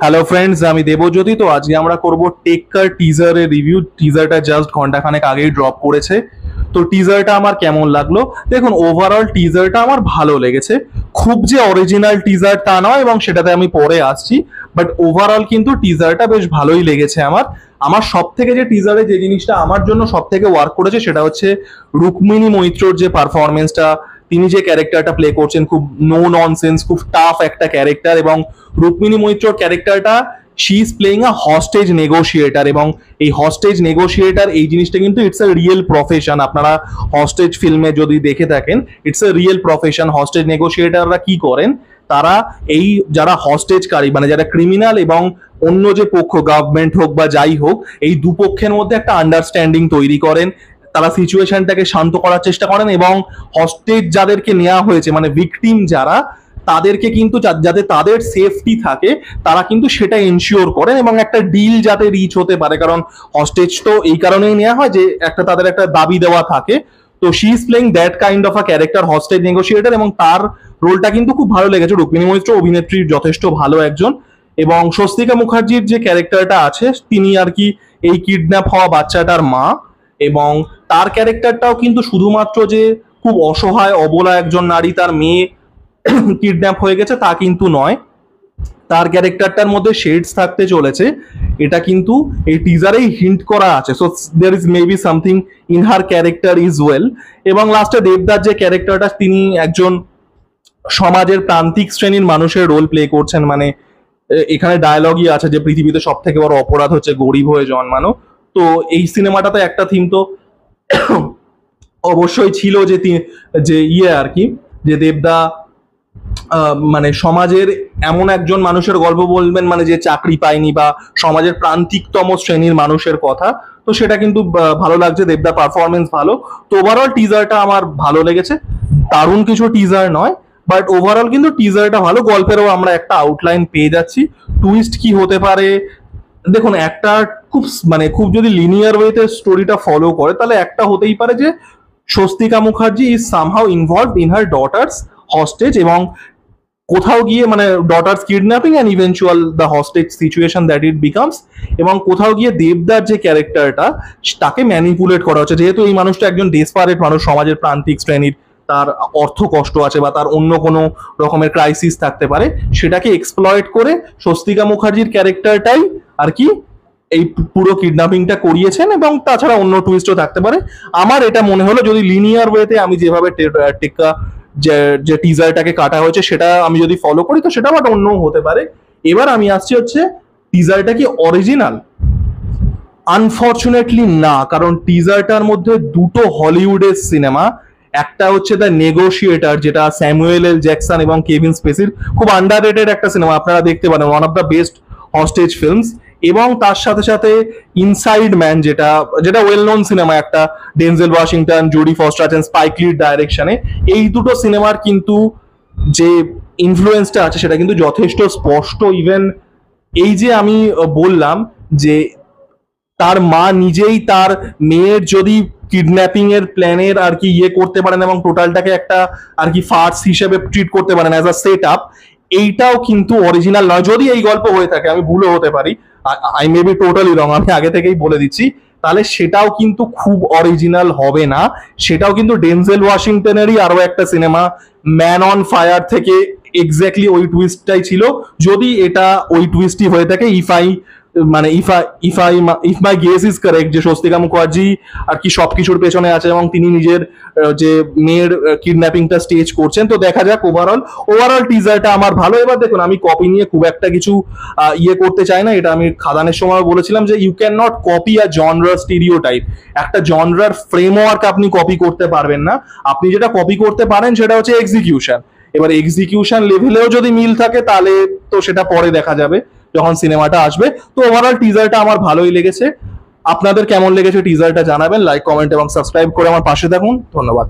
Hello friends, আমি দেবজ্যোতি। তো আজকে আমরা করব টেক্কার টিজারের রিভিউ। টিজারটা জাস্ট ঘন্টাখানেক আগেই ড্রপ করেছে। তো টিজারটা আমার কেমন লাগলো দেখুন। ওভারঅল টিজারটা আমার ভালো লেগেছে। খুব যে অরিজিনাল টিজার তা নয়, এবং সেটাতে আমি পরে আসছি। বাট ওভারঅল কিন্তু টিজারটা বেশ ভালোই লেগেছে আমার। আমার সব থেকে যে টিজারে যে জিনিসটা আমার জন্য সব থেকে ওয়ার্ক করেছে সেটা হচ্ছে রুক্মিণী মৈত্রর যে পারফরমেন্সটা, তিনি যে ক্যারেক্টারটা প্লে করছেন, খুব নো ননসেন্স, খুব টাফ একটা ক্যারেক্টার। এবং রুক্মিণী মৈত্রর ক্যারেক্টারটা, she is playing a hostage negotiator, এবং এই হস্টেজ নেগোশিয়েটার এই জিনিসটা কিন্তু ইটস আ রিয়েল প্রফেশন। আপনারা হস্টেজ ফিল্মে যদি দেখে থাকেন, it's a real profession. Hostage নেগোশিয়েটাররা কি করেন, তারা এই যারা হস্টেজকারী মানে যারা ক্রিমিনাল এবং অন্য যে পক্ষ, গভর্নমেন্ট হোক বা যাই হোক, এই দুপক্ষের মধ্যে একটা আন্ডারস্ট্যান্ডিং তৈরি করেন। তারা সিচুয়েশনটাকে শান্ত করার চেষ্টা করেন, এবং হস্টেজ যাদেরকে নেওয়া হয়েছে মানে ভিকটিম যারা, তাদেরকে কিন্তু যাতে তাদের সেফটি থাকে তারা কিন্তু সেটা এনশিওর করেন, এবং একটা ডিল যাতে রিচ হতে পারে। কারণ হস্টেজ তো এই কারণেই নেওয়া হয় যে একটা তাদের একটা দাবি দেওয়া থাকে। তো she is playing that kind of a character, hostage negotiator, এবং তার রোলটা কিন্তু খুব ভালো লেগেছে। রুক্মিণী মৈত্র অভিনেত্রী যথেষ্ট ভালো একজন। এবং স্বস্তিকা মুখার্জির যে ক্যারেক্টারটা আছে, তিনি আর কি এই কিডন্যাপ হওয়া বাচ্চাটার মা। এবং তার ক্যারেক্টারটাও কিন্তু শুধুমাত্র যে খুব অসহায় অবলা একজন নারী, তার মেয়ে কিডন্যাপ হয়ে গেছে তা কিন্তু নয়। তার ক্যারেক্টারটার মধ্যে শেডস থাকতে চলেছে, এটা কিন্তু এই টিজারেই হিন্ট করা আছে। So there is maybe something in her character is well. এবং লাস্টে দেবদার যে ক্যারেক্টারটা, তিনি একজন সমাজের প্রান্তিক শ্রেণীর মানুষের রোল প্লে করছেন। মানে এখানে ডায়লগই আছে যে পৃথিবীতে সব থেকে বড় অপরাধ হচ্ছে গরিব হয়ে জন্মানো। তো এই সিনেমাটাতে একটা থিম তো অবশ্যই ছিল যে যে আর কি, যে দেবদা মানে সমাজের এমন একজন মানুষের গল্প বলবেন, মানে যে চাকরি পায়নি বা সমাজের প্রান্তিকতম শ্রেণীর মানুষের কথা। তো সেটা কিন্তু ভালো লাগছে, দেবদা পারফরমেন্স ভালো। তো ওভারঅল টিজারটা আমার ভালো লেগেছে। দারুণ কিছু টিজার নয়, বাট ওভারঅল কিন্তু টিজারটা ভালো। গল্পেরও আমরা একটা আউটলাইন পেয়ে যাচ্ছি। টুইস্ট কি হতে পারে দেখুন, একটা খুব যদি লিনিয়ার ওয়েতে স্টোরিটা ফলো করে, তাহলে একটা হতেই পারে যে Swastika Mukherjee is somehow involved in her daughter's hostage, এবং কোথাও গিয়ে মানে daughter's kidnapping and eventual the hostage situation that it becomes. এবং কোথাও গিয়ে দেবদার যে ক্যারেক্টারটা, তাকে ম্যানিপুলেট করা হচ্ছে। যেহেতু এই মানুষটা একজন ডেসপারেট মানুষ, সমাজের প্রান্তিক শ্রেণীর, তার অর্থ কষ্ট আছে বা তার অন্য কোনো রকমের ক্রাইসিস থাকতে পারে, সেটাকে এক্সপ্লয়েট করে স্বস্তিকা মুখার্জির ক্যারেক্টারটাই আর কি এই পুরো কিডন্যাপিংটা করিয়েছেন। এবং তাছাড়া অন্য টুইস্টও থাকতে পারে। আমার এটা মনে হলো, যদি লিনিয়ার ওয়েতে আমি যেভাবে টেক্কা যে টিজারটাকে কাটা হয়েছে সেটা আমি যদি ফলো করি, তো সেটা আবার অন্য হতে পারে। এবার আমি আসছি হচ্ছে, টিজারটা কি অরিজিনাল? আনফর্চুনেটলি না, কারণ টিজারটার মধ্যে দুটো হলিউডের সিনেমা, একটা হচ্ছে দ্য নেগোশিয়েটার, যেটা স্যামুয়েল এল জ্যাকসন এবং কেভিন স্পেসির খুব আন্ডাররেটেড একটা সিনেমা, আপনারা দেখতে পারেন, one of the best hostage films. এবং তার সাথে সাথে ইনসাইড ম্যান, যেটা ওয়েল নোন সিনেমা, একটা ডেনজেল ওয়াশিংটন, জোডি ফস্টার আছেন স্পাইক লির ডাইরেকশনে। এই দুটো সিনেমার কিন্তু যে ইনফ্লুয়েন্সটা আছে সেটা কিন্তু যথেষ্ট স্পষ্ট। ইভেন এই যে আমি বললাম যে তার মা নিজেই তার মেয়ের যদি কিডন্যাপিং এর প্ল্যানের আর কি করতে পারেন, এবং টোটালটাকে একটা আর কি ফার্স হিসেবে ট্রিট করতে পারেন অ্যাজ আ সেট আপ, এইটাও কিন্তু অরিজিনাল নয়। যদি এই গল্প হয়ে থাকে, আমি ভুলও হতে পারি, আই মে বি টোটালি রং, আমি আগে থেকেই বলে দিচ্ছি, তাহলে সেটাও কিন্তু খুব অরিজিনাল হবে না। সেটাও কিন্তু ডেনজেল ওয়াশিংটনেরই আরো একটা সিনেমা ম্যান অন ফায়ার থেকে এক্স্যাক্টলি ওই টুইস্টটাই ছিল। যদি এটা ওই টুইস্টই হয়ে থাকে, if my guess is correct, যে স্বস্তিকা মুখার্জি আর কি সবকিছুর পেছনে আছে এবং তিনি নিজের যে মেয়ের কিডন্যাপিংটা স্টেজ করছেন। তো দেখা যাক। ওভারঅল টিজারটা আমার ভালো। এবার দেখুন, আমি কপি নিয়ে খুব একটা কিছু করতে চাই না। এটা আমি খাদানের সময় বলেছিলাম যে ইউ ক্যান নট কপি আ জনরার স্টিরিওটাইপ। একটা জনরার ফ্রেমওয়ার্ক আপনি কপি করতে পারবেন না। আপনি যেটা কপি করতে পারেন সেটা হচ্ছে এক্সিকিউশন। এবার এক্সিকিউশন লেভেলেও যদি মিল থাকে, তাহলে তো সেটা পরে দেখা যাবে যখন সিনেমাটা আসবে। তো ওভারঅল টিজারটা আমার ভালোই লেগেছে। আপনাদের কেমন লেগেছে টিজারটা জানাবেন। লাইক, কমেন্ট এবং সাবস্ক্রাইব করে আমার পাশে থাকুন। ধন্যবাদ।